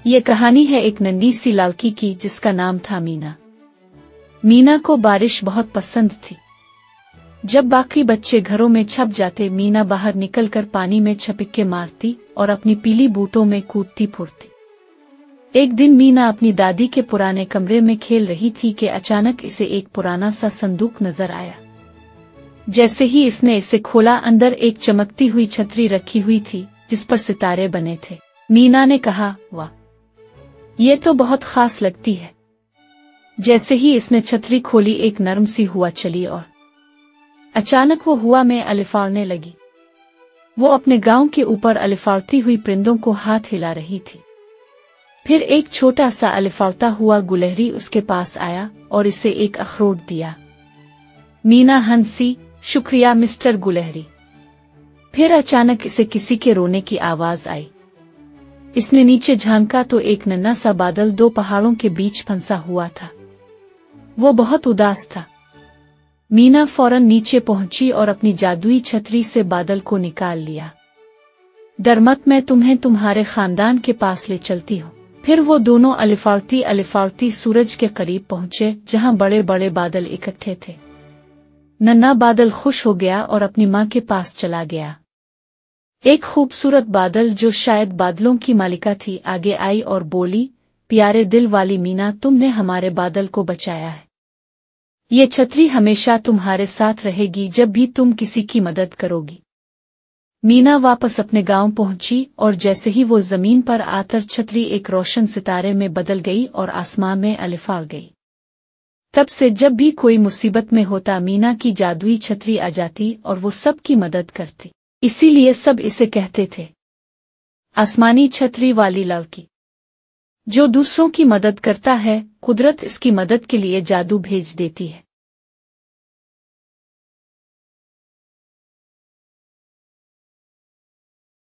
ये कहानी है एक नन्ही सी लड़की की जिसका नाम था मीना। मीना को बारिश बहुत पसंद थी। जब बाकी बच्चे घरों में छप जाते, मीना बाहर निकलकर पानी में छपिक्के मारती और अपनी पीली बूटों में कूदती फुरती। एक दिन मीना अपनी दादी के पुराने कमरे में खेल रही थी कि अचानक इसे एक पुराना सा संदूक नजर आया। जैसे ही इसने इसे खोला, अंदर एक चमकती हुई छतरी रखी हुई थी जिस पर सितारे बने थे। मीना ने कहा, वाह, ये तो बहुत खास लगती है। जैसे ही इसने छतरी खोली, एक नरम सी हुआ चली और अचानक वो हुआ में अलिफाड़ने लगी। वो अपने गांव के ऊपर अलिफाड़ती हुई परिंदों को हाथ हिला रही थी। फिर एक छोटा सा अलिफाड़ता हुआ गुलहरी उसके पास आया और इसे एक अखरोट दिया। मीना हंसी, शुक्रिया मिस्टर गुलहरी। फिर अचानक इसे किसी के रोने की आवाज आई। इसने नीचे झांका तो एक नन्हा सा बादल दो पहाड़ों के बीच फंसा हुआ था। वो बहुत उदास था। मीना फौरन नीचे पहुंची और अपनी जादुई छतरी से बादल को निकाल लिया। डर मत, मैं तुम्हें तुम्हारे खानदान के पास ले चलती हूँ। फिर वो दोनों अलिफाड़ती सूरज के करीब पहुंचे जहां बड़े बड़े बादल इकट्ठे थे। नन्हा बादल खुश हो गया और अपनी माँ के पास चला गया। एक खूबसूरत बादल जो शायद बादलों की मालिका थी आगे आई और बोली, प्यारे दिल वाली मीना, तुमने हमारे बादल को बचाया है। ये छतरी हमेशा तुम्हारे साथ रहेगी जब भी तुम किसी की मदद करोगी। मीना वापस अपने गांव पहुंची और जैसे ही वो जमीन पर आकर छतरी एक रोशन सितारे में बदल गई और आसमां में अलिफाड़ गई। तब से जब भी कोई मुसीबत में होता, मीना की जादुई छतरी आ जाती और वो सब की मदद करती। इसीलिए सब इसे कहते थे आसमानी छतरी वाली लड़की। जो दूसरों की मदद करता है, कुदरत इसकी मदद के लिए जादू भेज देती है।